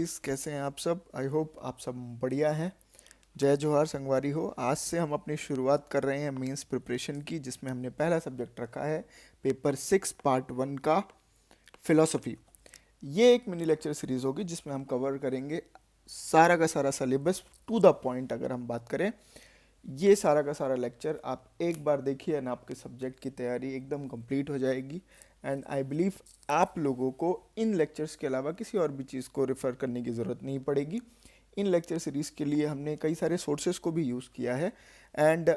कैसे हैं आप सब। आई होप आप सब बढ़िया हैं। जय जोहार संगवारी हो। आज से हम अपनी शुरुआत कर रहे हैं मेंस प्रिपरेशन की, जिसमें हमने पहला सब्जेक्ट रखा है पेपर 6 पार्ट 1 का फिलॉसफी। ये एक मिनी लेक्चर सीरीज होगी जिसमें हम कवर करेंगे सारा का सारा सिलेबस टू द पॉइंट। अगर हम बात करें, ये सारा का सारा लेक्चर आप एक बार देखिए एंड आपके सब्जेक्ट की तैयारी एकदम कंप्लीट हो जाएगी। एंड आई बिलीव आप लोगों को इन लेक्चर्स के अलावा किसी और भी चीज़ को रेफ़र करने की ज़रूरत नहीं पड़ेगी। इन लेक्चर सीरीज़ के लिए हमने कई सारे सोर्सेज को भी यूज़ किया है। एंड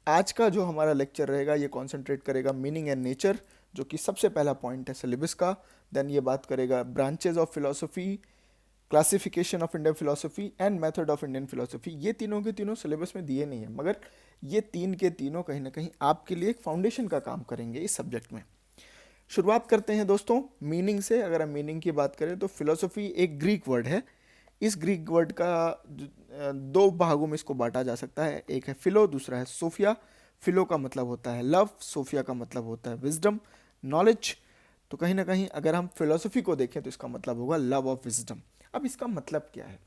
आज का जो हमारा लेक्चर रहेगा ये कॉन्सेंट्रेट करेगा मीनिंग एंड नेचर, जो कि सबसे पहला पॉइंट है सिलेबस का। देन ये बात करेगा branches of philosophy, classification of Indian philosophy and method of Indian philosophy. ये तीनों के तीनों सिलेबस में दिए नहीं है, मगर ये तीन के तीनों कहीं ना कहीं आपके लिए एक फाउंडेशन का काम करेंगे इस सब्जेक्ट में। शुरुआत करते हैं दोस्तों मीनिंग से। अगर हम मीनिंग की बात करें तो फिलोसफी एक ग्रीक वर्ड है। इस ग्रीक वर्ड का दो भागों में इसको बांटा जा सकता है। एक है फिलो, दूसरा है सोफिया। फिलो का मतलब होता है लव, सोफिया का मतलब होता है विजडम, नॉलेज। तो कहीं ना कहीं अगर हम फिलोसफी को देखें तो इसका मतलब होगा लव ऑफ विजडम। अब इसका मतलब क्या है,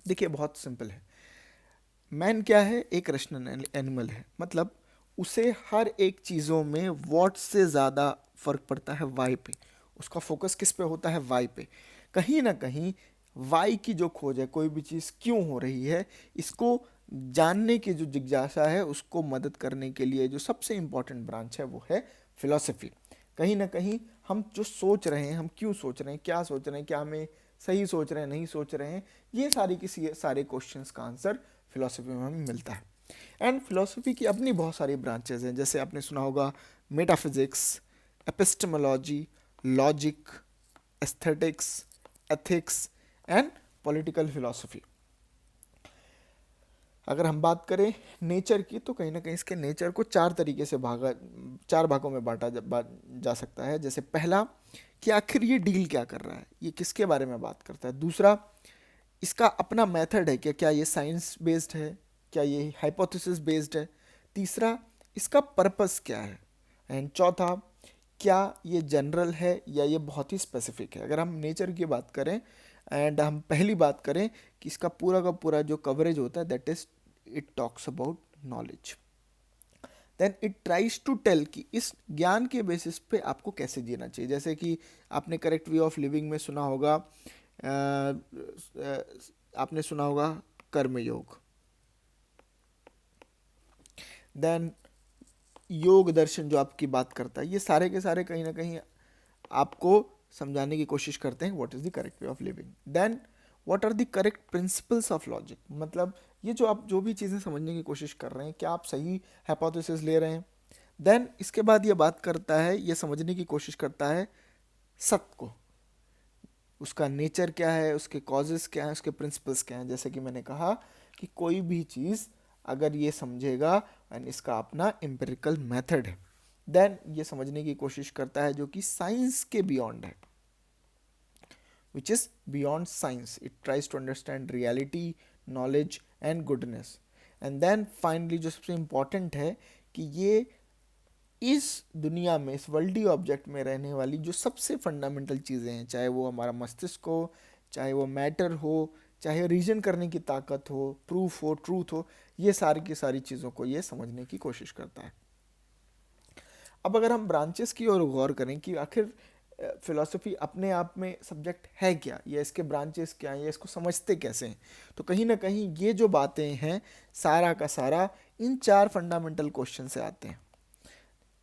देखिए बहुत सिंपल है। मैन क्या है, एक रेशनल एनिमल है। मतलब उसे हर एक चीज़ों में वॉट से ज़्यादा फर्क पड़ता है वाई पे। उसका फोकस किस पे होता है, वाई पे। कहीं ना कहीं वाई की जो खोज है, कोई भी चीज़ क्यों हो रही है, इसको जानने की जो जिज्ञासा है, उसको मदद करने के लिए जो सबसे इम्पॉर्टेंट ब्रांच है वो है फिलॉसफी। कहीं ना कहीं हम जो सोच रहे हैं, हम क्यों सोच रहे हैं, क्या सोच रहे हैं, क्या हमें सही सोच रहे हैं, नहीं सोच रहे हैं, ये सारे क्वेश्चंस का आंसर फिलॉसफी में हमें मिलता है। एंड फिलॉसफी की अपनी बहुत सारी ब्रांचेज हैं, जैसे आपने सुना होगा metaphysics, epistemology, logic, aesthetics, ethics and political philosophy. अगर हम बात करें नेचर की तो कहीं ना कहीं इसके नेचर को चार भागों में जा सकता है। जैसे पहला, कि आखिर ये डील क्या कर रहा है, ये किसके बारे में बात करता है। दूसरा, इसका अपना मेथड है क्या, क्या ये साइंस बेस्ड है, क्या ये हाइपोथेसिस बेस्ड है। तीसरा, इसका पर्पस क्या है। एंड चौथा, क्या ये जनरल है या ये बहुत ही स्पेसिफिक है। अगर हम नेचर की बात करें एंड हम पहली बात करें कि इसका पूरा का पूरा जो कवरेज होता है, that is it talks about knowledge. Then it tries to tell कि इस ज्ञान के बेसिस पे आपको कैसे जीना चाहिए। जैसे कि आपने करेक्ट वे ऑफ लिविंग में सुना होगा, आपने सुना होगा कर्मयोग। देन योग दर्शन जो आपकी बात करता है, ये सारे के सारे कहीं ना कहीं आपको समझाने की कोशिश करते हैं what is the correct way of living. Then what are the correct principles of logic. मतलब ये जो आप जो भी चीज़ें समझने की कोशिश कर रहे हैं, क्या आप सही हाइपोथेसिस ले रहे हैं। देन इसके बाद ये बात करता है, ये समझने की कोशिश करता है सत्य को, उसका नेचर क्या है, उसके कॉजेस क्या हैं, उसके प्रिंसिपल्स क्या हैं। जैसे कि मैंने कहा कि कोई भी चीज़ अगर ये समझेगा एंड इसका अपना एम्पिरिकल मेथड है, देन ये समझने की कोशिश करता है जो कि साइंस के बियॉन्ड है, which is beyond science. It tries to understand reality, knowledge and goodness. And then finally जो सबसे इम्पॉर्टेंट है कि ये इस दुनिया में, इस वर्ल्डी ऑब्जेक्ट में रहने वाली जो सबसे फंडामेंटल चीज़ें हैं, चाहे वो हमारा मस्तिष्क हो, चाहे वो मैटर हो, चाहे रीजन करने की ताकत हो, प्रूफ हो, ट्रूथ हो, ये सारी की सारी चीज़ों को ये समझने की कोशिश करता है। अब अगर हम ब्रांचेस की ओर गौर करें कि आखिर फिलॉसफी अपने आप में सब्जेक्ट है क्या, या इसके ब्रांचेस क्या हैं, या इसको समझते कैसे हैं, तो कहीं ना कहीं ये जो बातें हैं सारा का सारा इन चार फंडामेंटल क्वेश्चन से आते हैं।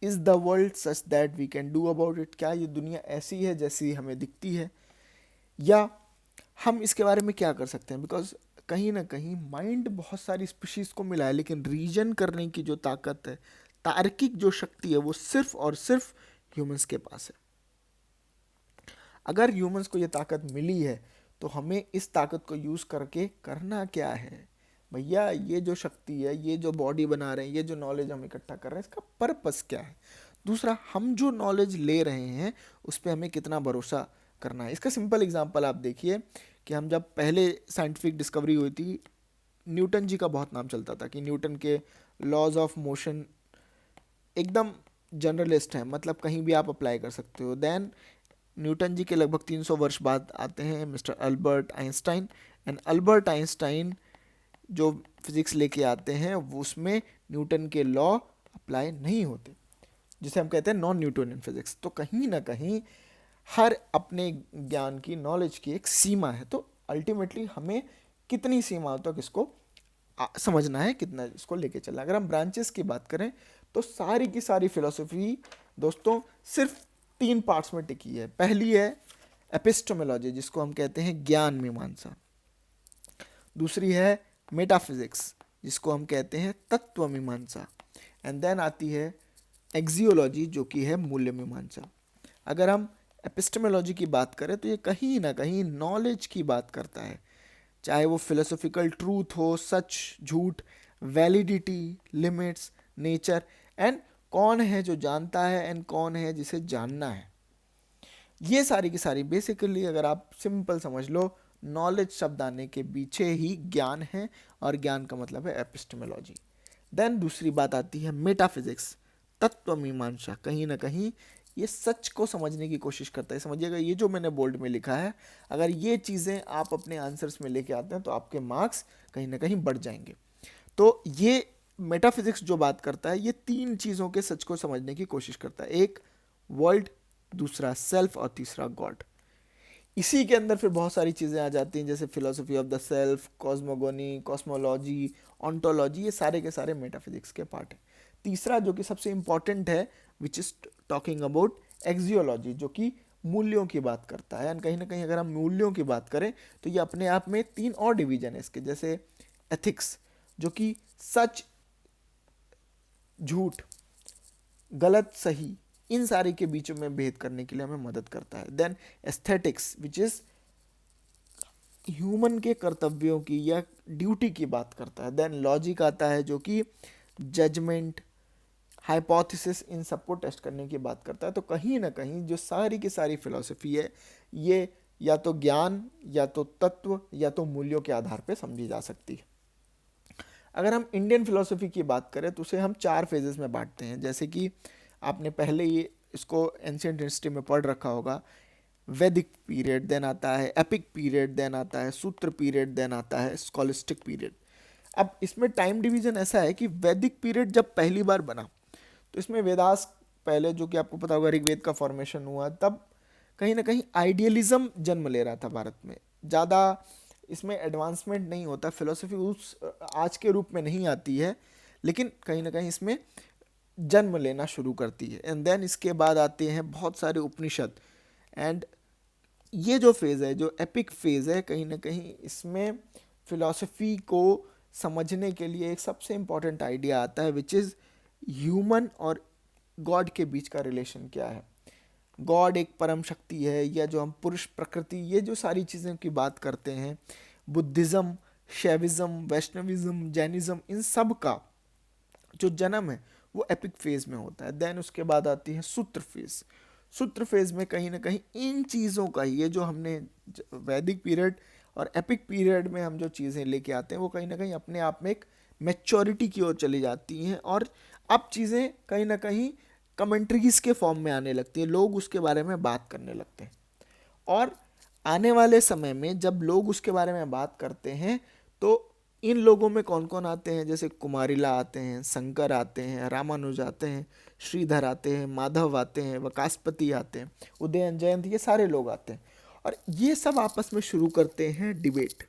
Is the world such that we can do about it. क्या ये दुनिया ऐसी है जैसी हमें दिखती है, या हम इसके बारे में क्या कर सकते हैं। बिकॉज कहीं ना कहीं माइंड बहुत सारी स्पीशीज़ को मिला है, लेकिन रीजन करने की जो ताकत है, तार्किक जो शक्ति है, वो सिर्फ और सिर्फ ह्यूमंस के पास है। अगर ह्यूमंस को ये ताकत मिली है तो हमें इस ताकत को यूज़ करके करना क्या है। भैया ये जो शक्ति है, ये जो बॉडी बना रहे हैं, ये जो नॉलेज हम इकट्ठा कर रहे हैं, इसका पर्पस क्या है। दूसरा, हम जो नॉलेज ले रहे हैं उस पर हमें कितना भरोसा करना है। इसका सिंपल एग्जांपल आप देखिए कि हम जब पहले साइंटिफिक डिस्कवरी हुई थी, न्यूटन जी का बहुत नाम चलता था कि न्यूटन के लॉज ऑफ मोशन एकदम जनरलिस्ट हैं, मतलब कहीं भी आप अप्लाई कर सकते हो। देन न्यूटन जी के लगभग 300 वर्ष बाद आते हैं mister Albert Einstein. And Albert Einstein जो फिजिक्स लेके आते हैं वो उसमें न्यूटन के लॉ अप्लाई नहीं होते, जिसे हम कहते हैं नॉन न्यूटोनियन फिजिक्स। तो कहीं ना कहीं हर अपने ज्ञान की, नॉलेज की एक सीमा है। तो अल्टीमेटली हमें कितनी सीमा तक इसको समझना है, कितना इसको लेके चलना है। अगर हम ब्रांचेस की बात करें तो सारी की सारी फिलोसफी दोस्तों सिर्फ 3 पार्ट्स में टिकी है। पहली है एपिस्टेमोलॉजी, जिसको हम कहते हैं ज्ञान मीमांसा। दूसरी है मेटाफिजिक्स, जिसको हम कहते हैं तत्व मीमांसा। एंड देन आती है एक्सियोलॉजी, जो कि है मूल्य मीमांसा। अगर हम एपिस्टेमोलॉजी की बात करें तो ये कहीं ना कहीं नॉलेज की बात करता है, चाहे वो फिलोसॉफिकल ट्रूथ हो, सच झूठ, वैलिडिटी, लिमिट्स, नेचर, एंड कौन है जो जानता है एंड कौन है जिसे जानना है। ये सारी की सारी बेसिकली अगर आप सिंपल समझ लो, नॉलेज शब्द आने के पीछे ही ज्ञान है, और ज्ञान का मतलब है एपिस्टेमोलॉजी। देन दूसरी बात आती है मेटाफिजिक्स, तत्व मीमांसा। कहीं ना कहीं ये सच को समझने की कोशिश करता है। समझिएगा, ये जो मैंने बोर्ड में लिखा है, अगर ये चीज़ें आप अपने आंसर्स में लेके आते हैं तो आपके मार्क्स कहीं ना कहीं बढ़ जाएंगे। तो ये मेटाफिजिक्स जो बात करता है, ये 3 चीज़ों के सच को समझने की कोशिश करता है। एक वर्ल्ड, दूसरा सेल्फ, और तीसरा गॉड। इसी के अंदर फिर बहुत सारी चीज़ें आ जाती हैं, जैसे philosophy of the self, cosmogony, cosmology, ontology, ये सारे के सारे मेटाफिजिक्स के पार्ट हैं। तीसरा जो कि सबसे इंपॉर्टेंट है, which is talking about axiology, जो कि मूल्यों की बात करता है। एंड कहीं ना कहीं अगर हम मूल्यों की बात करें तो ये अपने आप में 3 और डिवीजन है इसके, जैसे एथिक्स, जो कि सच झूठ, गलत सही, इन सारी के बीच में भेद करने के लिए हमें मदद करता है। Then aesthetics, which is human के कर्तव्यों की या ड्यूटी की बात करता है। देन लॉजिक आता है, जो कि जजमेंट, हाइपोथेसिस, इन सबको टेस्ट करने की बात करता है। तो कहीं ना कहीं जो सारी की सारी फिलॉसफी है, ये या तो ज्ञान, या तो तत्व, या तो मूल्यों के आधार पर समझी जा सकती है। अगर हम इंडियन फिलोसफी की बात करें तो उसे हम 4 फेजेस में बांटते हैं, जैसे कि आपने पहले ये इसको एंशिएंट हिस्ट्री में पढ़ रखा होगा। वैदिक पीरियड, देन आता है एपिक पीरियड, देन आता है सूत्र पीरियड, देन आता है स्कॉलिस्टिक पीरियड। अब इसमें टाइम डिवीजन ऐसा है कि वैदिक पीरियड जब पहली बार बना तो इसमें वेदास पहले, जो कि आपको पता होगा ऋग्वेद का फॉर्मेशन हुआ, तब कहीं ना कहीं आइडियलिज्म जन्म ले रहा था भारत में। ज़्यादा इसमें एडवांसमेंट नहीं होता, फिलोसफी उस आज के रूप में नहीं आती है, लेकिन कहीं ना कहीं इसमें जन्म लेना शुरू करती है। एंड देन इसके बाद आते हैं बहुत सारे उपनिषद। एंड ये जो फेज़ है, जो एपिक फेज़ है, कहीं ना कहीं इसमें फिलॉसफी को समझने के लिए एक सबसे इम्पॉर्टेंट आइडिया आता है, विच इज़ ह्यूमन और गॉड के बीच का रिलेशन क्या है। गॉड एक परम शक्ति है, या जो हम पुरुष प्रकृति, ये जो सारी चीज़ों की बात करते हैं, बुद्धिज़्म, शैविज़्म, वैष्णविज़्म, जैनिज़्म, इन सब का जो जन्म है वो एपिक फेज में होता है। देन उसके बाद आती है सूत्र फेज। सूत्र फेज में कहीं ना कहीं इन चीज़ों का, ये जो हमने वैदिक पीरियड और एपिक पीरियड में हम जो चीज़ें लेके आते हैं, वो कहीं ना कहीं अपने आप में एक मैच्योरिटी की ओर चली जाती हैं, और अब चीज़ें कहीं ना कहीं कमेंट्रीज के फॉर्म में आने लगती हैं, लोग उसके बारे में बात करने लगते हैं। और आने वाले समय में जब लोग उसके बारे में बात करते हैं तो इन लोगों में कौन कौन आते हैं, जैसे कुमारिला आते हैं, शंकर आते हैं, रामानुज आते हैं, श्रीधर आते हैं, माधव आते हैं, वकासपति आते हैं, उदयन जयंत, ये सारे लोग आते हैं। और ये सब आपस में शुरू करते हैं डिबेट,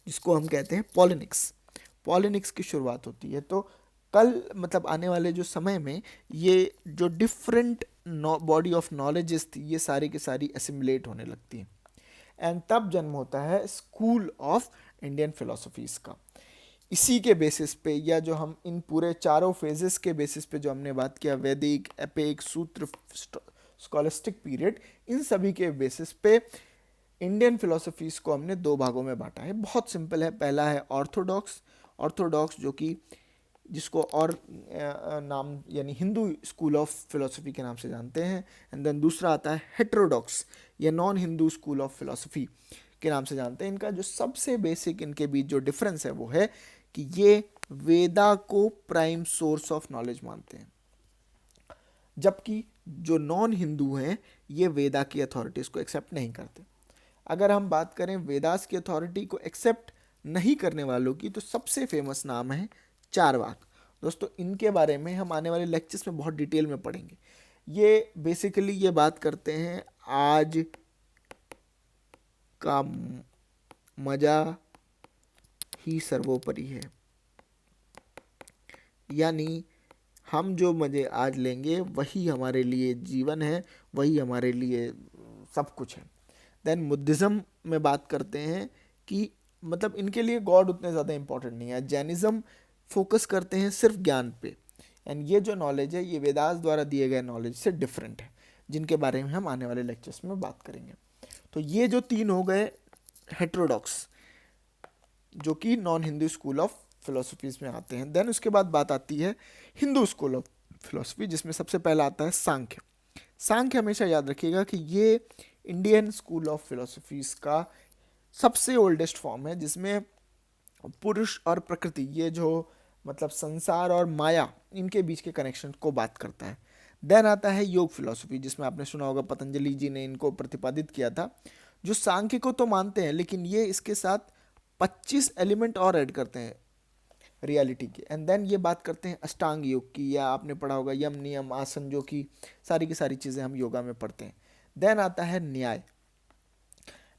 जिसको हम कहते हैं पॉलिनिक्स। पॉलिनिक्स की शुरुआत होती है। तो कल मतलब आने वाले जो समय में ये जो डिफरेंट बॉडी ऑफ नॉलेजेस थी, ये सारी की सारी एसिमुलेट होने लगती हैं। एंड तब जन्म होता है स्कूल ऑफ इंडियन फिलोसफीज का। इसी के बेसिस पे, या जो हम इन पूरे चारों फेजेस के बेसिस पे जो हमने बात किया, वैदिक, एपिक, सूत्र, स्कॉलिस्टिक पीरियड, इन सभी के बेसिस पे इंडियन फिलोसफीज को हमने 2 भागों में बांटा है। बहुत सिंपल है। पहला है ऑर्थोडॉक्स, ऑर्थोडॉक्स जो कि जिसको और नाम यानी हिंदू स्कूल ऑफ फिलोसफी के नाम से जानते हैं। एंड देन दूसरा आता है हेटेरोडॉक्स, या non Hindu school of philosophy के नाम से जानते हैं। इनका जो सबसे बेसिक इनके बीच जो डिफरेंस है वो है कि ये वेदा को प्राइम सोर्स ऑफ नॉलेज मानते हैं, जबकि जो नॉन हिंदू हैं ये वेदा की अथॉरिटीज़ को एक्सेप्ट नहीं करते। अगर हम बात करें वेदास की अथॉरिटी को एक्सेप्ट नहीं करने वालों की, तो सबसे फेमस नाम है चारवाक। दोस्तों इनके बारे में हम आने वाले लेक्चर्स में बहुत डिटेल में पढ़ेंगे। ये बेसिकली ये बात करते हैं आज का मजा ही सर्वोपरि है, यानी हम जो मज़े आज लेंगे वही हमारे लिए जीवन है, वही हमारे लिए सब कुछ है। देन बुद्धिज़्म में बात करते हैं कि मतलब इनके लिए गॉड उतने ज़्यादा इंपॉर्टेंट नहीं है। जैनिज़्म फोकस करते हैं सिर्फ ज्ञान पे, एंड ये जो नॉलेज है ये वेदास द्वारा दिए गए नॉलेज से डिफरेंट है, जिनके बारे में हम आने वाले लेक्चर्स में बात करेंगे। तो ये जो तीन हो गए हेट्रोडॉक्स, जो कि non Hindu school of philosophies में आते हैं। देन उसके बाद बात आती है हिंदू स्कूल ऑफ फिलोसफी, जिसमें सबसे पहला आता है सांख्य। सांख्य हमेशा याद रखिएगा कि ये इंडियन स्कूल ऑफ फिलोसफीज का सबसे ओल्डेस्ट फॉर्म है, जिसमें पुरुष और प्रकृति, ये जो मतलब संसार और माया, इनके बीच के कनेक्शन को बात करता है। देन आता है योग फिलोसफी, जिसमें आपने सुना होगा पतंजलि जी ने इनको प्रतिपादित किया था, जो सांख्य को तो मानते हैं लेकिन ये इसके साथ 25 एलिमेंट और ऐड करते हैं रियलिटी के। एंड देन ये बात करते हैं अष्टांग योग की, या आपने पढ़ा होगा यम नियम आसन, जो कि सारी की सारी चीज़ें हम योगा में पढ़ते हैं। देन आता है न्याय।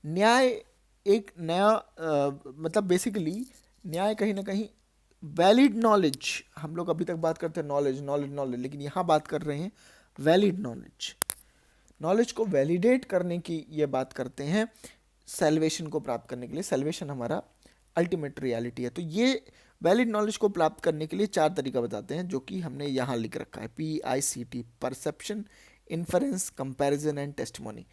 न्याय एक नया मतलब बेसिकली न्याय कहीं ना कहीं वैलिड नॉलेज, हम लोग अभी तक बात करते हैं नॉलेज नॉलेज नॉलेज, लेकिन यहाँ बात कर रहे हैं वैलिड नॉलेज। नॉलेज को वैलिडेट करने की ये बात करते हैं सेल्वेशन को प्राप्त करने के लिए। सेल्वेशन हमारा अल्टीमेट रियलिटी है। तो ये वैलिड नॉलेज को प्राप्त करने के लिए 4 तरीका बताते हैं, जो कि हमने यहाँ लिख रखा है, PICT, perception, inference, comparison and testimony.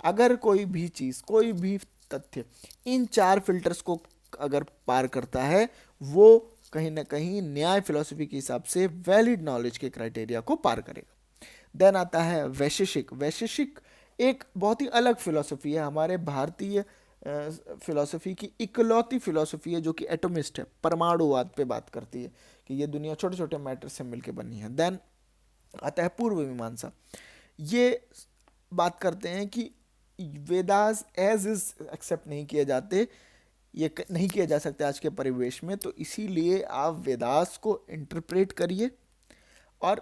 अगर कोई भी चीज़, कोई भी तथ्य इन 4 फिल्टर्स को अगर पार करता है, वो कहीं ना कहीं न्याय फिलोसफी के हिसाब से वैलिड नॉलेज के क्राइटेरिया को पार करेगा। देन आता है वैशेषिक। वैशेषिक एक बहुत ही अलग फिलोसफी है, हमारे भारतीय फिलोसफी की इकलौती फिलोसफी है जो कि एटोमिस्ट है, परमाणुवाद पे बात करती है कि ये दुनिया छोटे छोटे मैटर से मिलकर बनी है। देन आता है पूर्व मीमांसा। ये बात करते हैं कि वेदास एज इज एक्सेप्ट नहीं किए जाते, ये नहीं किया जा सकते आज के परिवेश में, तो इसीलिए आप वेदास को इंटरप्रेट करिए और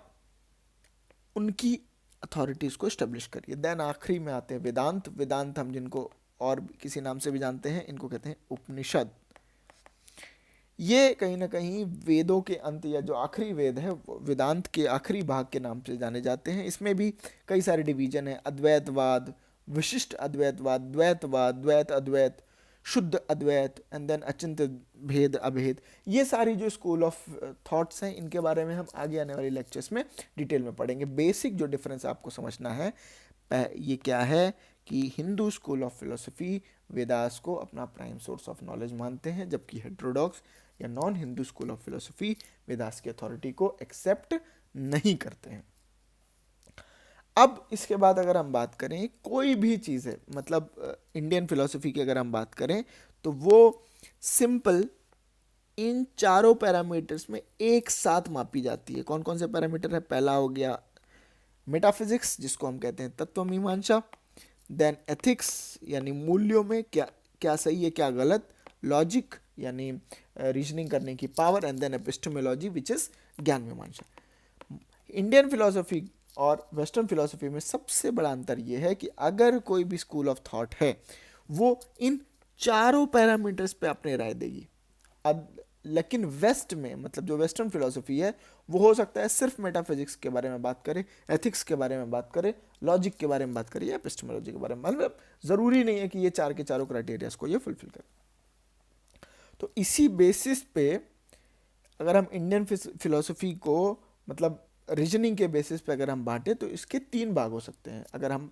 उनकी अथॉरिटीज़ को इस्टेब्लिश करिए। देन आखिरी में आते हैं वेदांत। वेदांत हम जिनको और किसी नाम से भी जानते हैं, इनको कहते हैं उपनिषद। ये कहीं ना कहीं वेदों के अंत, या जो आखिरी वेद है, वेदांत के आखिरी भाग के नाम से जाने जाते हैं। इसमें भी कई सारे डिवीजन है, अद्वैतवाद, विशिष्ट अद्वैतवाद, द्वैतवाद, द्वैत अद्वैत, शुद्ध अद्वैत, एंड देन अचिंत्य भेद अभेद। ये सारी जो स्कूल ऑफ थॉट्स हैं, इनके बारे में हम आगे आने वाले लेक्चर्स में डिटेल में पढ़ेंगे। बेसिक जो डिफरेंस आपको समझना है ये क्या है कि Hindu school of philosophy Vedas को अपना प्राइम सोर्स ऑफ नॉलेज मानते हैं, जबकि हेट्रोडॉक्स या non Hindu school of philosophy Vedas की अथॉरिटी को एक्सेप्ट नहीं करते हैं। अब इसके बाद अगर हम बात करें कोई भी चीज़ है, मतलब इंडियन फिलोसफी की अगर हम बात करें, तो वो सिंपल इन चारों पैरामीटर्स में एक साथ मापी जाती है। कौन कौन से पैरामीटर है? पहला हो गया मेटाफिजिक्स, जिसको हम कहते हैं तत्व मीमांसा। देन एथिक्स, यानी मूल्यों में क्या क्या सही है क्या गलत। लॉजिक, यानी रीजनिंग करने की power. And then epistemology, which is ज्ञान मीमांसा। इंडियन फिलोसफी और वेस्टर्न फिलोसफी में सबसे बड़ा अंतर यह है कि अगर कोई भी स्कूल ऑफ थॉट है, वो इन चारों पैरामीटर्स पे अपनी राय देगी। अब लेकिन वेस्ट में, मतलब जो वेस्टर्न फिलोसफी है, वो हो सकता है सिर्फ मेटाफिजिक्स के बारे में बात करे, एथिक्स के बारे में बात करे, लॉजिक के बारे में बात करे, या एपिस्टेमोलॉजी के बारे में। मतलब ज़रूरी नहीं है कि ये चार के चारों क्राइटेरियाज को ये फुलफिल करे। तो इसी बेसिस पे अगर हम इंडियन फिलोसफी को मतलब रीजनिंग के बेसिस पे अगर हम बांटें, तो इसके 3 भाग हो सकते हैं। अगर हम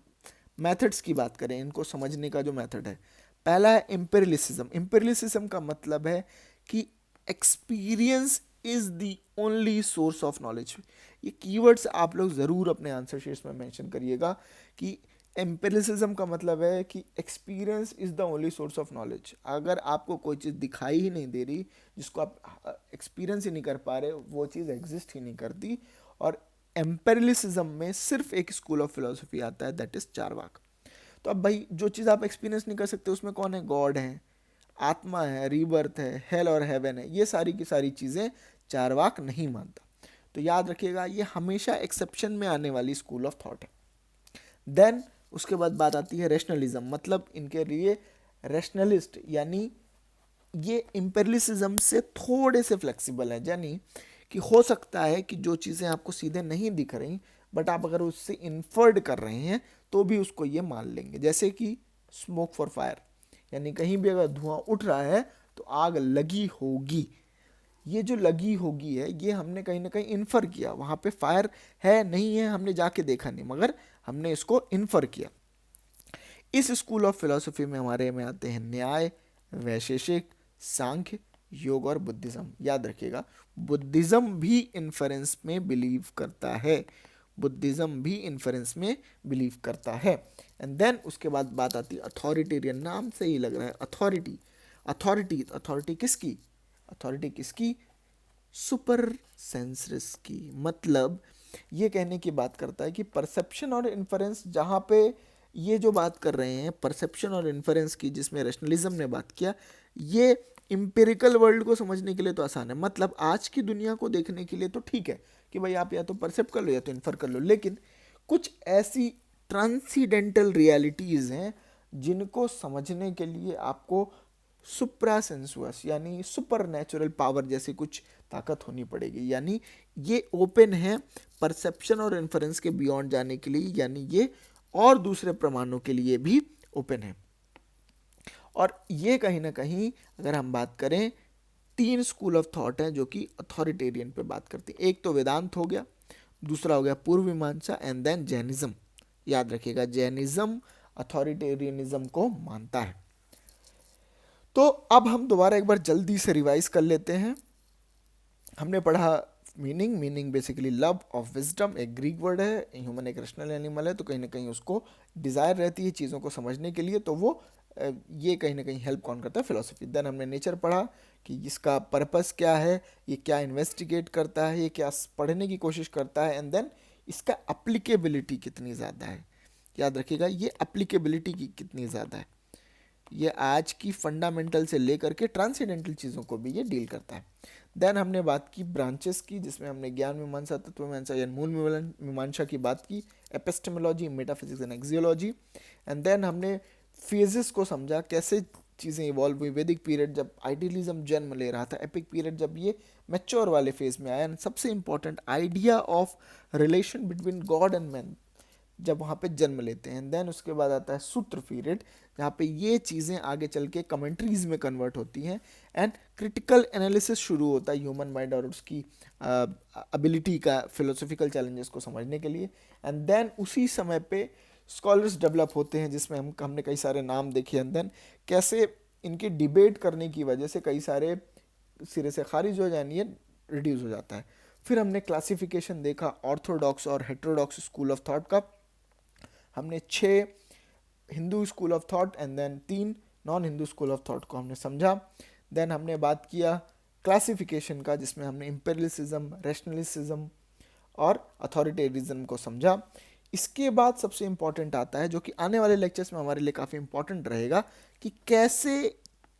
मेथड्स की बात करें, इनको समझने का जो मेथड है, पहला है एम्पिरिलिसिज्म। एम्पिरिलिसिज्म का मतलब है कि experience is the only source of knowledge. ये कीवर्ड्स आप लोग ज़रूर अपने आंसर शीट्स में मेंशन करिएगा कि एम्पिरिसिज्म का मतलब है कि experience is the only source of knowledge. अगर आपको कोई चीज़ दिखाई ही नहीं दे रही, जिसको आप एक्सपीरियंस ही नहीं कर पा रहे, वो चीज़ एग्जिस्ट ही नहीं करती। और एम्पेरिलिज्म में सिर्फ एक स्कूल ऑफ फिलोसफी आता है, दैट इज चारवाक। तो अब भाई जो चीज़ आप एक्सपीरियंस नहीं कर सकते उसमें कौन है? गॉड है, आत्मा है, रीबर्थ है, हेल और हेवन है, ये सारी की सारी चीज़ें चारवाक नहीं मानता। तो याद रखिएगा ये हमेशा एक्सेप्शन में आने वाली स्कूल ऑफ थॉट है। देन उसके बाद बात आती है रैशनलिज्म, मतलब इनके लिए रैशनलिस्ट यानी ये इम्पेरियलिज्म से थोड़े से फ्लेक्सिबल है, यानी कि हो सकता है कि जो चीज़ें आपको सीधे नहीं दिख रही बट आप अगर उससे इन्फर्ड कर रहे हैं तो भी उसको ये मान लेंगे। जैसे कि स्मोक फॉर फायर, यानी कहीं भी अगर धुआं उठ रहा है तो आग लगी होगी। ये जो लगी होगी है ये हमने कहीं ना कहीं इन्फर किया, वहाँ पे फायर है नहीं है हमने जाके देखा नहीं, मगर हमने इसको इन्फर किया। इस स्कूल ऑफ फिलोसफी में हमारे में आते हैं न्याय, वैशेषिक, सांख्य, योग और बुद्धिज्म। याद रखिएगा बुद्धिज्म भी इन्फरेंस में बिलीव करता है, बुद्धिज्म भी इन्फरेंस में बिलीव करता है। एंड देन उसके बाद बात आती है अथॉरिटेरियन, नाम से ही लग रहा है अथॉरिटी। अथॉरिटी किसकी? अथॉरिटी किसकी? सुपर सेंसरिस की। मतलब ये कहने की बात करता है कि परसेप्शन और इन्फरेंस, जहाँ पे ये जो बात कर रहे हैं परसेप्शन और इन्फरेंस की, जिसमें रैशनलिज्म ने बात किया, ये इम्पेरिकल वर्ल्ड को समझने के लिए तो आसान है, मतलब आज की दुनिया को देखने के लिए तो ठीक है कि भाई आप या तो परसेप्ट कर लो या तो इन्फर कर लो, लेकिन कुछ ऐसी ट्रांसीडेंटल रियलिटीज़ हैं जिनको समझने के लिए आपको सुप्रा सेंसुअस यानी सुपर नेचुरल पावर जैसी कुछ ताकत होनी पड़ेगी। यानी ये ओपन है परसेप्शन और इन्फरेंस के बियॉन्ड जाने के लिए, यानी ये और दूसरे प्रमाणों के लिए भी ओपन है। और ये कहीं ना कहीं अगर हम बात करें, तीन स्कूल ऑफ थॉट हैं जो कि अथॉरिटेरियन पे बात करती हैं। एक तो वेदांत हो गया, दूसरा हो गया पूर्व मीमांसा, एंड देन जैनिज्म। याद रखिएगा जैनिज्म अथॉरिटेरियनिज्म को मानता है। तो अब हम दोबारा एक बार जल्दी से रिवाइज कर लेते हैं। हमने पढ़ा meaning basically love of wisdom, एक ग्रीक वर्ड है, ह्यूमन एक रेशनल एनिमल है, तो कहीं ना कहीं उसको डिज़ायर रहती है चीज़ों को समझने के लिए, तो वो ये कहीं ना कहीं हेल्प कौन करता है? फिलोसफी। देन हमने नेचर पढ़ा कि इसका पर्पस क्या है, ये क्या इन्वेस्टिगेट करता है, ये क्या पढ़ने की कोशिश करता है, एंड देन इसका अप्लीकेबिलिटी कितनी ज़्यादा है। याद रखिएगा ये अप्लीकेबिलिटी की कितनी ज़्यादा है, ये आज की फंडामेंटल से लेकर के ट्रांसेंडेंटल चीज़ों को भी ये डील करता है। देन हमने बात की ब्रांचेस की, जिसमें हमने ज्ञान मीमांसा, तत्व मीमांसा या मूल मीमांसा की बात की, epistemology, metaphysics and axiology. And then हमने फेजेस को समझा, कैसे चीज़ें इवॉल्व हुई। वैदिक पीरियड जब आइडियलिज्म जन्म ले रहा था, एपिक पीरियड जब ये मैच्योर वाले फेज में आया, एंड सबसे important idea of relation between God and man जब वहाँ पे जन्म लेते हैं। देन उसके बाद आता है सूत्र पीरियड, जहाँ पे ये चीज़ें आगे चल के कमेंट्रीज में कन्वर्ट होती हैं, एंड क्रिटिकल एनालिसिस शुरू होता है ह्यूमन माइंड और उसकी एबिलिटी का फिलोसॉफिकल चैलेंजेस को समझने के लिए। एंड देन उसी समय पे स्कॉलर्स डेवलप होते हैं, जिसमें हमने कई सारे नाम देखे। एंड देन कैसे इनके डिबेट करने की वजह से कई सारे सिरे से खारिज हो जानी है, रिड्यूस हो जाता है। फिर हमने क्लासिफिकेशन देखा ऑर्थोडॉक्स और हेट्रोडॉक्स स्कूल ऑफ थॉट का। हमने 6 Hindu school of thought and then 3 non Hindu school of thought को हमने समझा। देन हमने बात किया क्लासिफिकेशन का, जिसमें हमने इम्पेरियलिज्म, रैशनलिज्म और अथॉरिटेरिज्म को समझा। इसके बाद सबसे इंपॉर्टेंट आता है, जो कि आने वाले लेक्चर्स में हमारे लिए काफ़ी इंपॉर्टेंट रहेगा, कि कैसे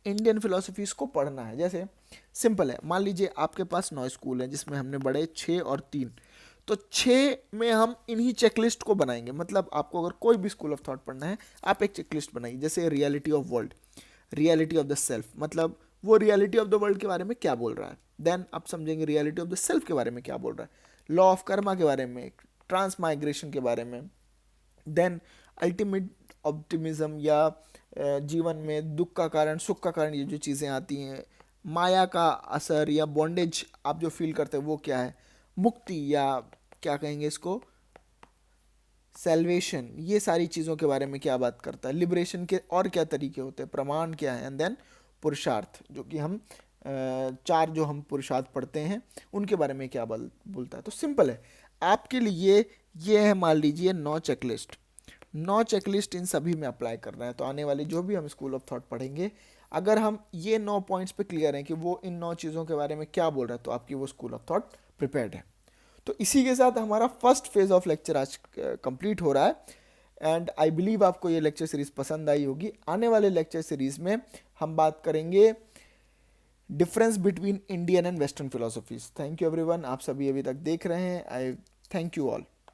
इंडियन फिलोसफीज़ को पढ़ना है। जैसे सिंपल है, मान लीजिए आपके पास 9 स्कूल हैं, जिसमें हमने पढ़े 6 और 3, तो 6 में हम इन्हीं चेकलिस्ट को बनाएंगे। मतलब आपको अगर कोई भी स्कूल ऑफ थॉट पढ़ना है, आप एक चेकलिस्ट बनाइए। जैसे reality of world, reality of the self, मतलब वो रियलिटी ऑफ द वर्ल्ड के बारे में क्या बोल रहा है। देन आप समझेंगे रियलिटी ऑफ द सेल्फ के बारे में क्या बोल रहा है, लॉ ऑफ कर्मा के बारे में, ट्रांस माइग्रेशन के बारे में। देन अल्टीमेट ऑप्टिमिज्म, या जीवन में दुख का कारण सुख का कारण, ये जो चीज़ें आती हैं, माया का असर या बॉन्डेज आप जो फील करते हैं वो क्या है, मुक्ति या क्या कहेंगे इसको, सेल्वेशन, ये सारी चीज़ों के बारे में क्या बात करता है, लिबरेशन के और क्या तरीके होते हैं, प्रमाण क्या है, एंड देन पुरुषार्थ, जो कि हम 4 जो हम पुरुषार्थ पढ़ते हैं उनके बारे में क्या बोलता है। तो सिंपल है आपके लिए, ये है मान लीजिए 9 चेकलिस्ट, 9 चेकलिस्ट इन सभी में अप्लाई कर रहे हैं। तो आने वाली जो भी हम स्कूल ऑफ थॉट पढ़ेंगे, अगर हम ये 9 पॉइंट्स पे क्लियर हैं कि वो इन 9 चीज़ों के बारे में क्या बोल रहा है, तो आपकी वो स्कूल ऑफ थॉट प्रिपेयर्ड है। तो इसी के साथ हमारा फर्स्ट फेज ऑफ लेक्चर आज कंप्लीट हो रहा है एंड आई बिलीव आपको ये लेक्चर सीरीज पसंद आई होगी। आने वाले लेक्चर सीरीज में हम बात करेंगे difference between Indian and western philosophies. Thank you everyone, आप सभी अभी तक देख रहे हैं। आई थैंक यू ऑल।